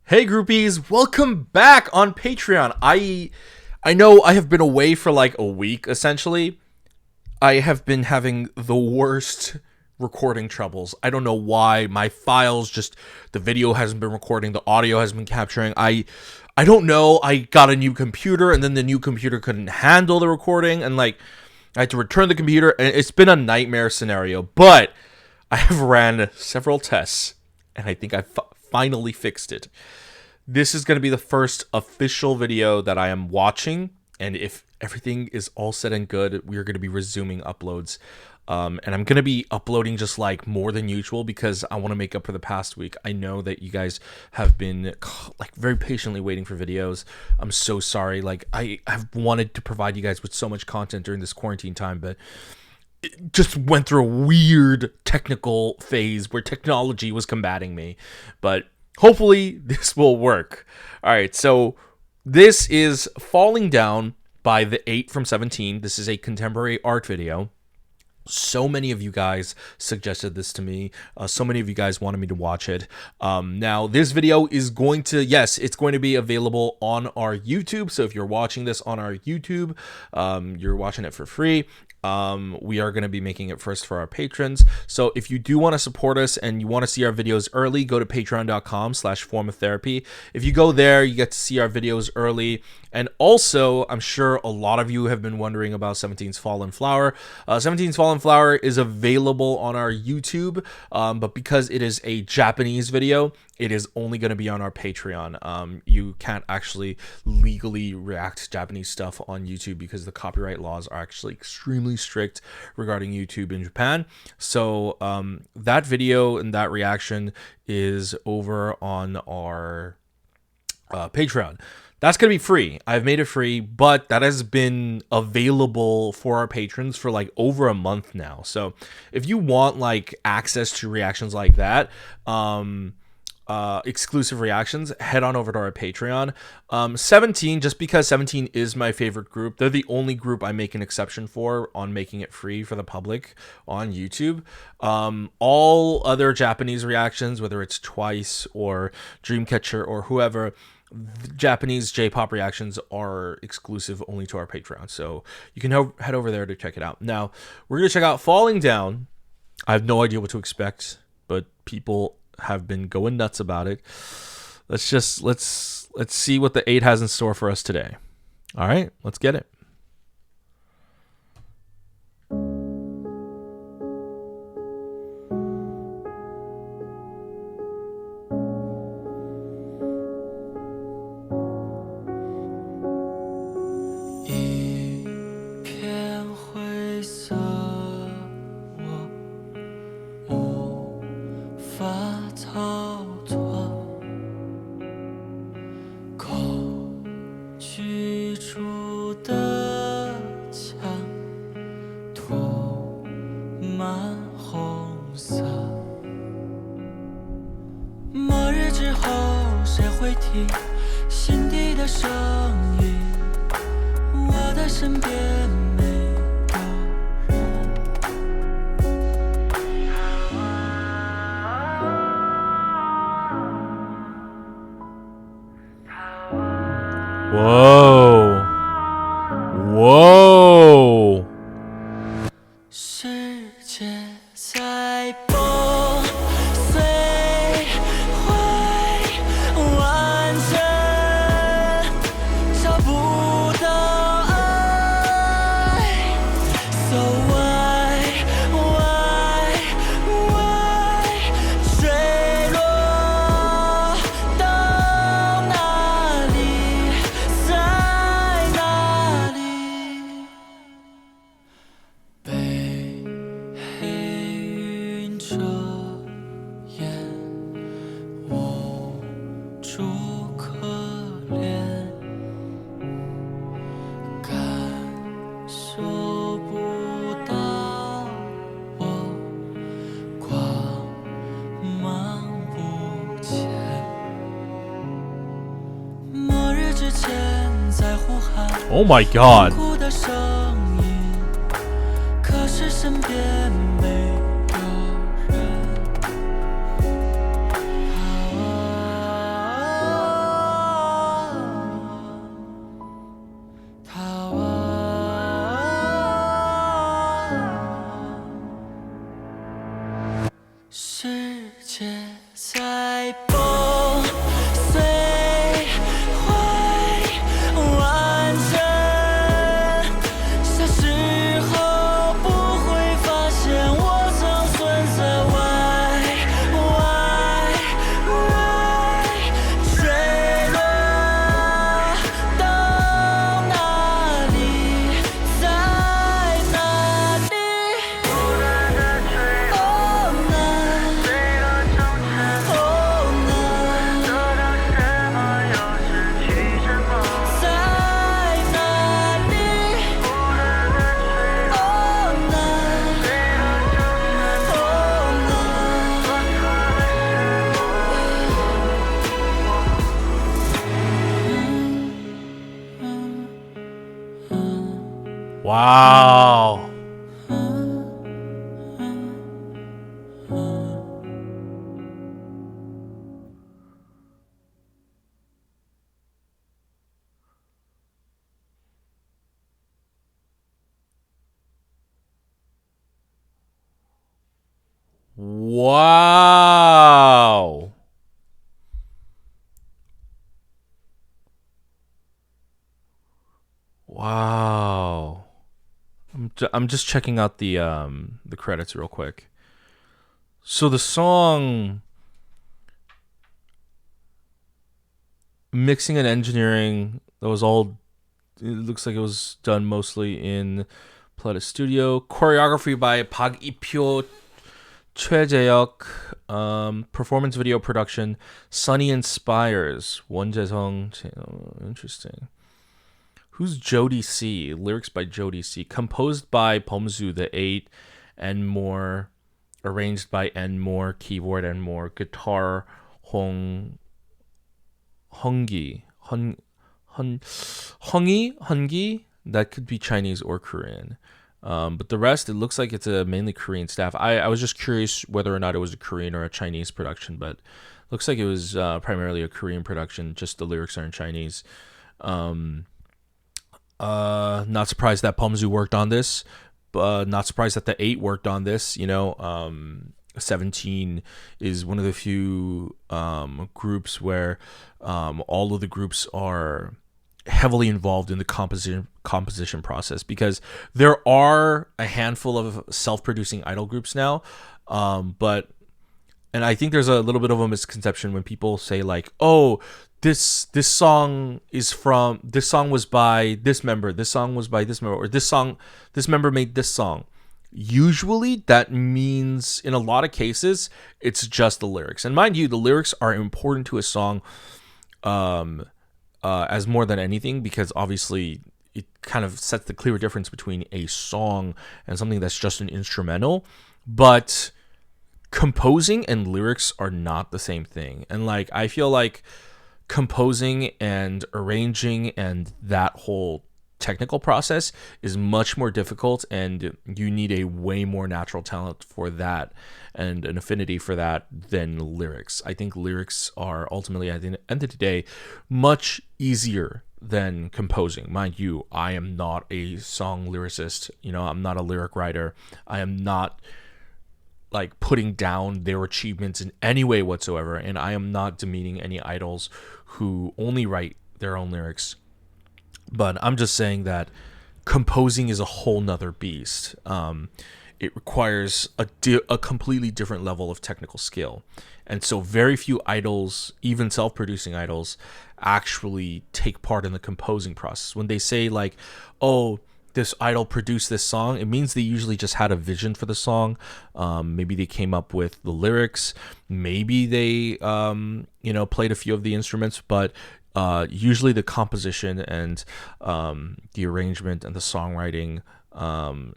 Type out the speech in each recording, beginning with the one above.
Hey groupies, welcome back on Patreon. I know I have been away for like a week essentially. I have been having the worst recording troubles. I don't know why. My files just the video hasn't been recording, the audio hasn't been capturing. I don't know. I got a new computer and then the new computer couldn't handle the recording and like I had to return the computer and it's been a nightmare scenario, but I have ran several tests and I think I finally fixed it. This is going to be the first official video that I am watching, and if everything is all said and good, we are going to be resuming uploads. And I'm going to be uploading just like more than usual because I want to make up for the past week. I know that you guys have been like very patiently waiting for videos. I'm so sorry. Like I have wanted to provide you guys with so much content during this quarantine time, but it just went through a weird technical phase where technology was combating me. But hopefully this will work. All right, so this is Falling Down by the 8 from 17. This is a contemporary art video. So many of you guys suggested this to me. So many of you guys wanted me to watch it. Now, this video is going to, yes, it's going to be available on our YouTube. So if you're watching this on our YouTube, you're watching it for free. We are going to be making it first for our patrons. So if you do want to support us and you want to see our videos early, go to patreon.com/formatherapy. If you go there, you get to see our videos early. And also, I'm sure a lot of you have been wondering about 17's Fallen Flower. 17's Fallen Flower is available on our YouTube, but because it is a Japanese video, it is only going to be on our Patreon. You can't actually legally react to Japanese stuff on YouTube because the copyright laws are actually extremely strict regarding YouTube in Japan. So that video and that reaction is over on our Patreon. That's going to be free. I've made it free, but that has been available for our patrons for like over a month now. So if you want like access to reactions like that, exclusive reactions, head on over to our Patreon. 17, just because 17 is my favorite group, they're the only group I make an exception for on making it free for the public on YouTube. All other Japanese reactions, whether it's Twice or Dreamcatcher or whoever, Japanese J-pop reactions are exclusive only to our Patreon, so you can head over there to check it out. Now we're gonna check out Falling Down. I have no idea what to expect, but people have been going nuts about it. Let's see what the 8 has in store for us today. All right, let's get it.心底的声音，我的身边没有人。Whoa. Whoa. 世界在崩碎，会完整，找不到爱。So why 坠落到哪里，在哪里？被黑云遮掩，无处可怜，感受不到我光芒不见。末日之前在呼喊 Oh my god. 痛苦的声音，可是身边没有人。Wow. Wow. Wow. I'm just checking out the credits real quick. So the song mixing and engineering that was all it looks like it was done mostly in Plata Studio. Choreography by Park Ipyo 최재혁. Performance video production Sunny Inspires. 원재성. Interesting. Who's Jody C? Lyrics by Jody C. Composed by Pomzu the Eight and more. Arranged by N More. Keyboard and more. Guitar Hong Hongi. Hongi. That could be Chinese or Korean. But the rest, it looks like it's a mainly Korean staff. I was just curious whether or not it was a Korean or a Chinese production, but looks like it was primarily a Korean production. Just the lyrics are in Chinese. Not surprised that Pomzu worked on this. Not surprised that the 8 worked on this. 17 is one of the few groups where all of the groups are heavily involved in the composition process, because there are a handful of self-producing idol groups now, but and I think there's a little bit of a misconception when people say like, oh, this song was by this member, this song was by this member, or this member made this song. Usually that means in a lot of cases it's just the lyrics, and mind you, the lyrics are important to a song as more than anything, because obviously it kind of sets the clear difference between a song and something that's just an instrumental. But composing and lyrics are not the same thing, and like I feel like composing and arranging and that whole technical process is much more difficult, and you need a way more natural talent for that and an affinity for that than lyrics. I think lyrics are ultimately, at the end of the day, much easier than composing. Mind you, I am not a song lyricist. I'm not a lyric writer. I am not like putting down their achievements in any way whatsoever, and I am not demeaning any idols who only write their own lyrics. But I'm just saying that composing is a whole nother beast. It requires a completely different level of technical skill. And so very few idols, even self-producing idols, actually take part in the composing process. When they say like, oh, this idol produced this song, it means they usually just had a vision for the song. Maybe they came up with the lyrics. Maybe they, played a few of the instruments, but usually the composition and the arrangement and the songwriting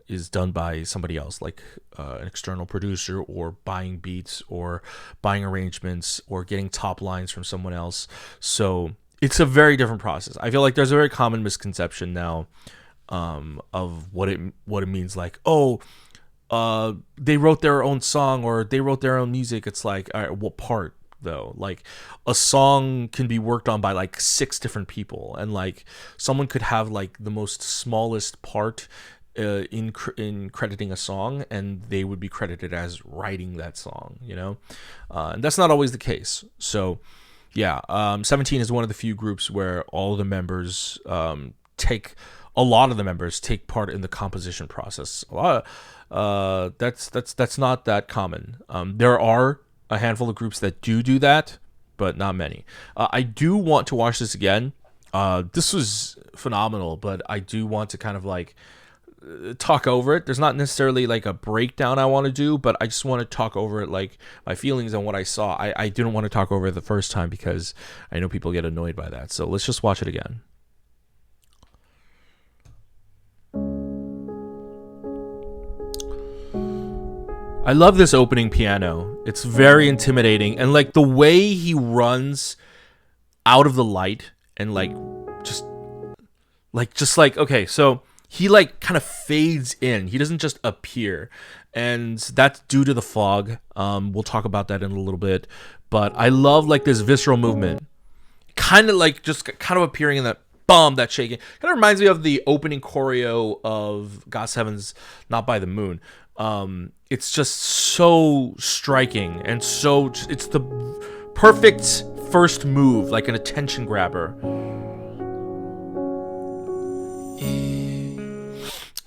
is done by somebody else, like an external producer, or buying beats, or buying arrangements, or getting top lines from someone else. So it's a very different process. I feel like there's a very common misconception now of what it means. Like, oh, they wrote their own song, or they wrote their own music. It's like, all right, what part? Though, like, a song can be worked on by like 6 different people, and like someone could have like the most smallest part in crediting a song, and they would be credited as writing that song, and that's not always the case. So yeah, 17 is one of the few groups where all of the members take part in the composition process. That's not that common. There are a handful of groups that do that, but not many. I do want to watch this again. This was phenomenal, but I do want to kind of like talk over it. There's not necessarily like a breakdown I want to do, but I just want to talk over it, like my feelings on what I saw. I didn't want to talk over it the first time because I know people get annoyed by that. So let's just watch it again. I love this opening piano. It's very intimidating, and like the way he runs out of the light and like okay, so he like kind of fades in. He doesn't just appear, and that's due to the fog. We'll talk about that in a little bit, but I love like this visceral movement, kind of like just kind of appearing in that that shaking. Kind of reminds me of the opening choreo of GOT7's Not by the Moon. It's just so striking, and so it's the perfect first move, like an attention grabber.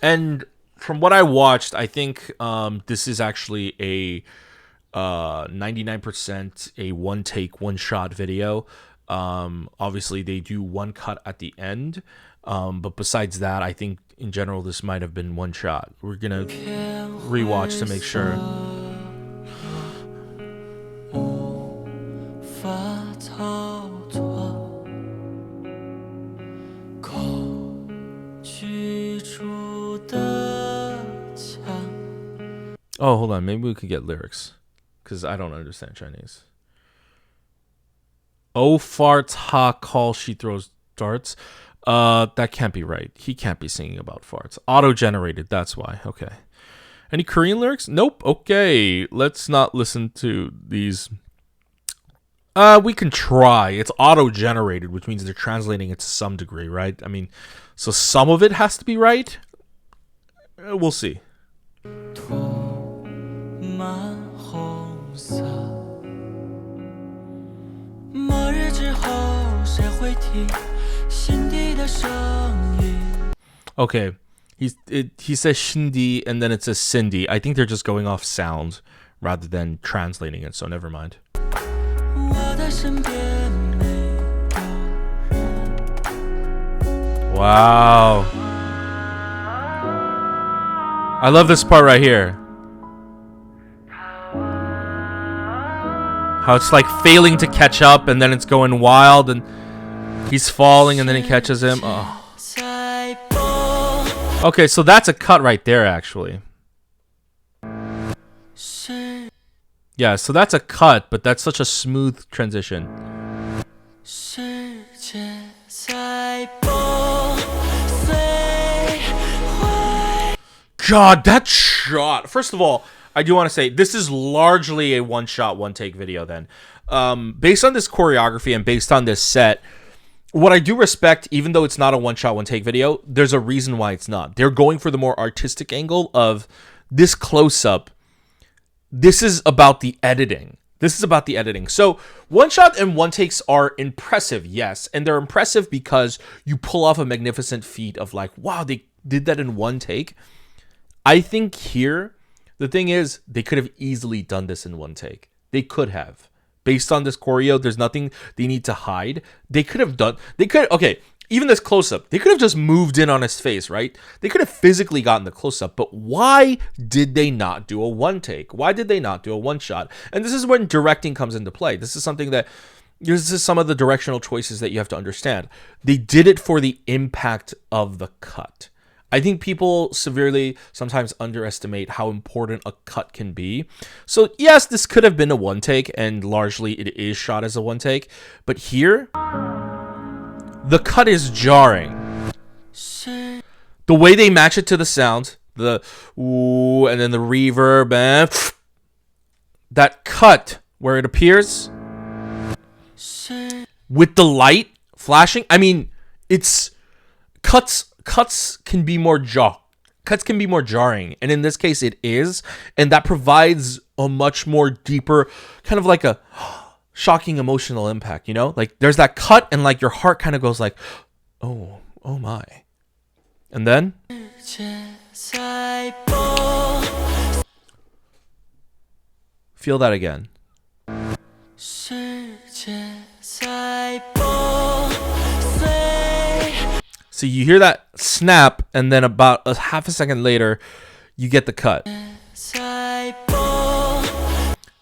And from what I watched, I think this is actually a 99% a one take, one shot video. Obviously, they do one cut at the end, but besides that, I think in general this might have been one shot. We're gonna rewatch to make sure. Oh, hold on. Maybe we could get lyrics, because I don't understand Chinese. Oh, farts, ha, call, she throws darts. That can't be right. He can't be singing about farts. Auto-generated, that's why. Okay. Any Korean lyrics? Nope. Okay. Let's not listen to these. We can try. It's auto-generated, which means they're translating it to some degree, right? I mean, so some of it has to be right. We'll see. Okay, he says Shindy and then it says Cindy. I think they're just going off sound rather than translating it, so never mind. Wow. I love this part right here. How it's like failing to catch up and then it's going wild and he's falling and then he catches him. Oh. Okay, so that's a cut right there, actually. Yeah, so that's a cut, but that's such a smooth transition. God, that shot. First of all, I do want to say this is largely a one-shot, one-take video then. Based on this choreography and based on this set, what I do respect, even though it's not a one-shot, one-take video, there's a reason why it's not. They're going for the more artistic angle of this close-up. This is about the editing. So one-shot and one-takes are impressive, yes. And they're impressive because you pull off a magnificent feat of like, wow, they did that in one take. I think here, the thing is, they could have easily done this in one take. They could have. Based on this choreo, there's nothing they need to hide. Okay, even this close-up, they could have just moved in on his face, right? They could have physically gotten the close-up, but why did they not do a one take? Why did they not do a one shot? And this is when directing comes into play. This is some of the directional choices that you have to understand. They did it for the impact of the cut. I think people severely sometimes underestimate how important a cut can be. So yes, this could have been a one take, and largely it is shot as a one take. But here, the cut is jarring. The way they match it to the sound, the ooh, and then the reverb, and that cut where it appears with the light flashing. I mean, it's cuts can be more jarring, and in this case it is, and that provides a much more deeper kind of like a shocking emotional impact, you know? Like there's that cut and like your heart kind of goes like, oh my. And then feel that again. So you hear that snap, and then about a half a second later, you get the cut.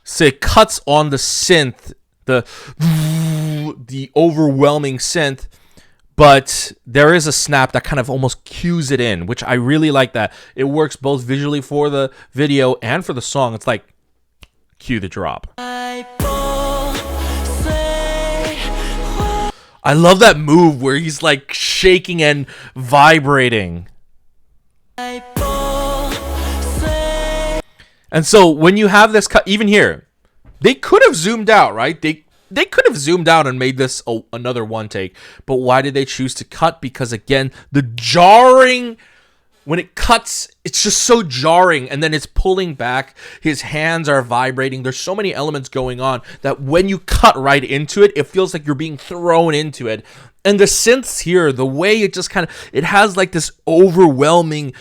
So it cuts on the synth, the overwhelming synth, but there is a snap that kind of almost cues it in, which I really like that. It works both visually for the video and for the song. It's like, cue the drop. I love that move where he's like shaking and vibrating. And so when you have this cut, even here, they could have zoomed out, right? They could have zoomed out and made this another one take. But why did they choose to cut? Because again, the jarring, when it cuts, it's just so jarring, and then it's pulling back. His hands are vibrating. There's so many elements going on that when you cut right into it, it feels like you're being thrown into it. And the synths here, the way it just kind of, it has like this overwhelming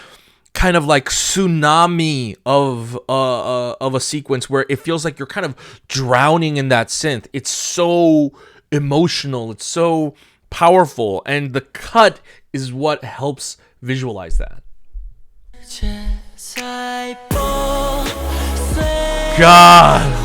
kind of like tsunami of a sequence where it feels like you're kind of drowning in that synth. It's so emotional. It's so powerful. And the cut is what helps visualize that. God.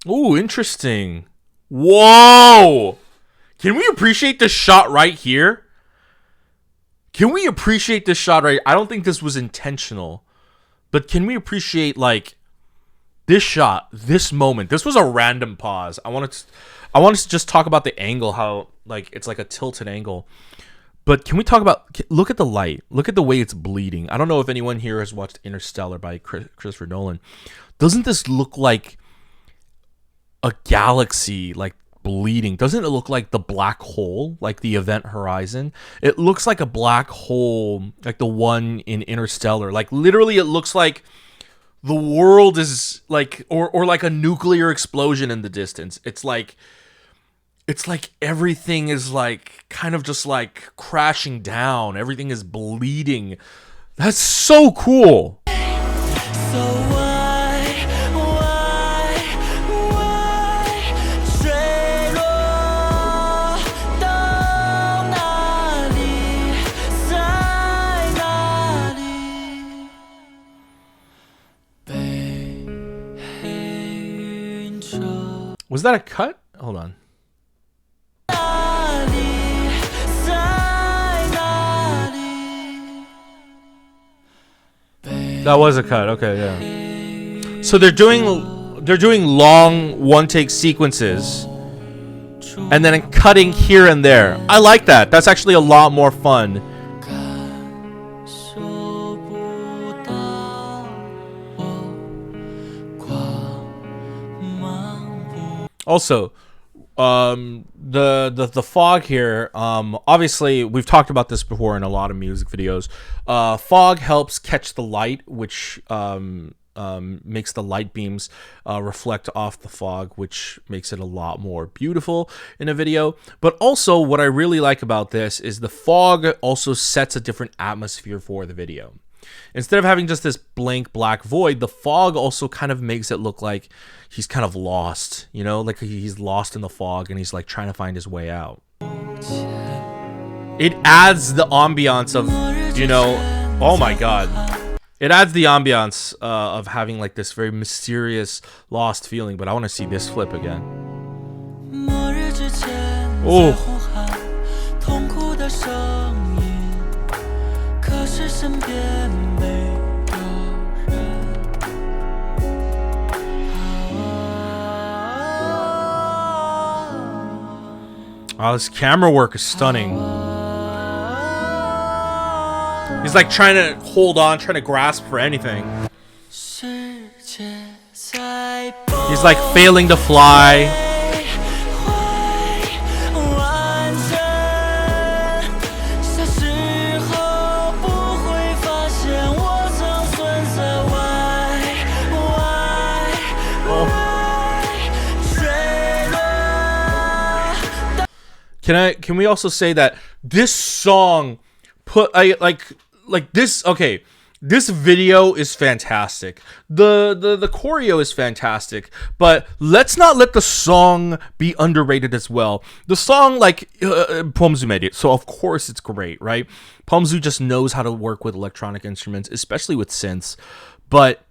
Ooh, interesting. Whoa! Can we appreciate this shot right here? Can we appreciate this shot right? I don't think this was intentional. But can we appreciate, like, this shot, this moment? This was a random pause. I wanted to just talk about the angle, how, like, it's like a tilted angle. But can we talk about, look at the light. Look at the way it's bleeding. I don't know if anyone here has watched Interstellar by Christopher Nolan. Doesn't this look like a galaxy, like, bleeding? Doesn't it look like the black hole, like the event horizon? It looks like a black hole, like the one in Interstellar. Like, literally, it looks like the world is like, or like a nuclear explosion in the distance. It's like everything is like kind of just like crashing down. Everything is bleeding. That's so cool. Was that a cut? Hold on. That was a cut. Okay, yeah. So they're doing long one take sequences and then cutting here and there. I like that. That's actually a lot more fun. Also, the fog here, obviously we've talked about this before in a lot of music videos. Fog helps catch the light, which makes the light beams reflect off the fog, which makes it a lot more beautiful in a video. But also what I really like about this is the fog also sets a different atmosphere for the video. Instead of having just this blank black void, the fog also kind of makes it look like he's kind of lost, you know, like he's lost in the fog and he's like trying to find his way out. It adds the ambiance of, you know, oh my God. It adds the ambiance of having like this very mysterious lost feeling, but I want to see this flip again. Oh. Oh, this camera work is stunning. He's like trying to hold on, trying to grasp for anything. He's like failing to fly. Can we also say that this song this video is fantastic. The choreo is fantastic, but let's not let the song be underrated as well. The song, like, Pomzu made it, so of course it's great, right? Pomzu just knows how to work with electronic instruments, especially with synths, but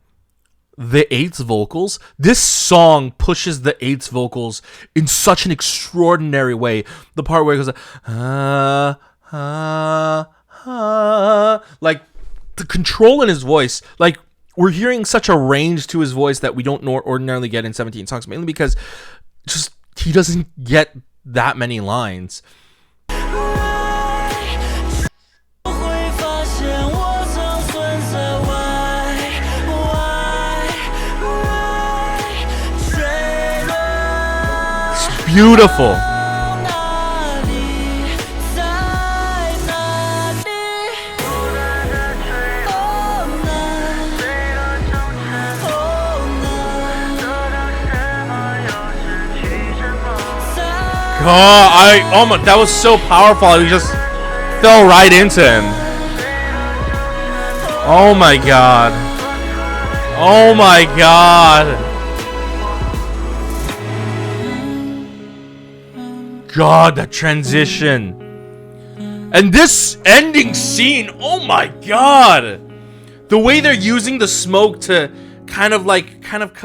the eights vocals, this song pushes the eights vocals in such an extraordinary way. The part where it goes like the control in his voice, like we're hearing such a range to his voice that we don't ordinarily get in 17 songs, mainly because just he doesn't get that many lines. 会发现我曾存在坠落 It's beautiful. 哪里，在哪里？哦Oh my, that was so powerful. I just fell right into him. Oh my god. Oh my god. God, that transition. And this ending scene, oh my god. The way they're using the smoke to kind of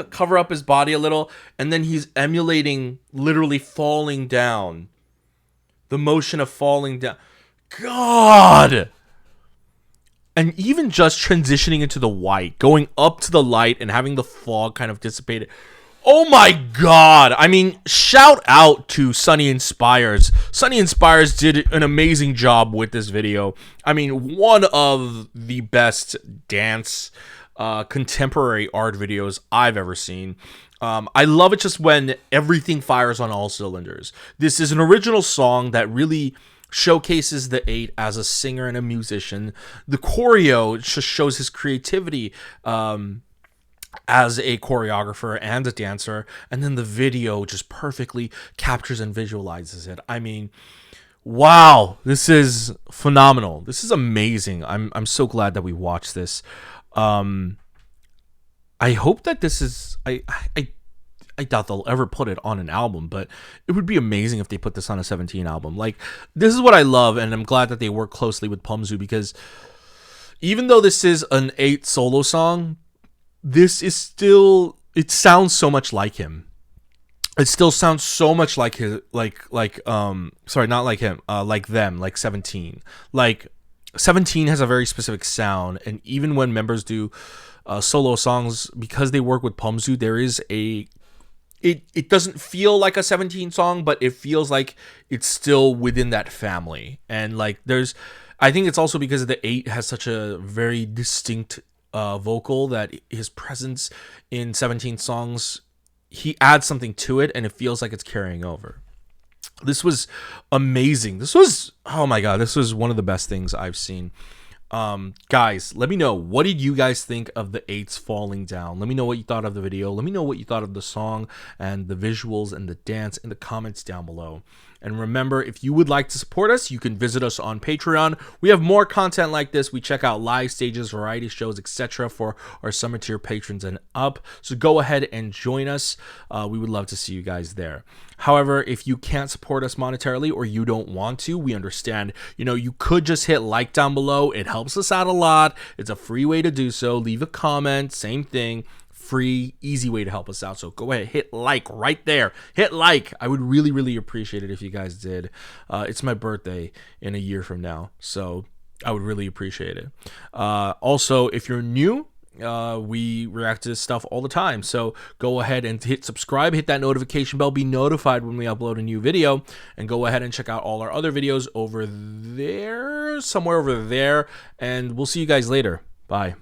cover up his body a little, and then he's emulating literally falling down. The motion of falling down. God. And even just transitioning into the white, going up to the light and having the fog kind of dissipate. Oh my god. I mean, shout out to Sunny Inspires. Sunny Inspires did an amazing job with this video. I mean, one of the best dance contemporary art videos I've ever seen. I love it just when everything fires on all cylinders. This is an original song that really showcases the 8 as a singer and a musician. The choreo just shows his creativity as a choreographer and a dancer, and then the video just perfectly captures and visualizes it. I mean, wow, this is phenomenal. This is amazing. I'm so glad that we watched this. I hope that this is I doubt they'll ever put it on an album, but it would be amazing if they put this on a 17 album. Like, this is what I love, and I'm glad that they work closely with Pumzu, because even though this is an 8 solo song, this is still, it sounds so much like him. It still sounds so much like his, sorry, not like him, like them, like 17. Like, 17 has a very specific sound, and even when members do solo songs, because they work with Pumzu, there is a, it doesn't feel like a 17 song, but it feels like it's still within that family. And like, there's, I think it's also because the 8 has such a very distinct vocal that his presence in 17 songs, he adds something to it, and it feels like it's carrying over. This was amazing. This was, oh my god, this was one of the best things I've seen. Guys, let me know, what did you guys think of the 8s falling down? Let me know what you thought of the video. Let me know what you thought of the song and the visuals and the dance in the comments down below. And remember, if you would like to support us, you can visit us on Patreon. We have more content like this. We check out live stages, variety shows, etc. for our summer tier patrons and up. So go ahead and join us. We would love to see you guys there. However, if you can't support us monetarily or you don't want to, we understand. You know, you could just hit like down below. It helps us out a lot. It's a free way to do so. Leave a comment, same thing. Free, easy way to help us out. So go ahead, hit like right there. Hit like. I would really, really appreciate it if you guys did. It's my birthday in a year from now, so I would really appreciate it. Also, if you're new, we react to this stuff all the time, so go ahead and hit subscribe, hit that notification bell, be notified when we upload a new video, and go ahead and check out all our other videos over there, somewhere over there, and we'll see you guys later. Bye.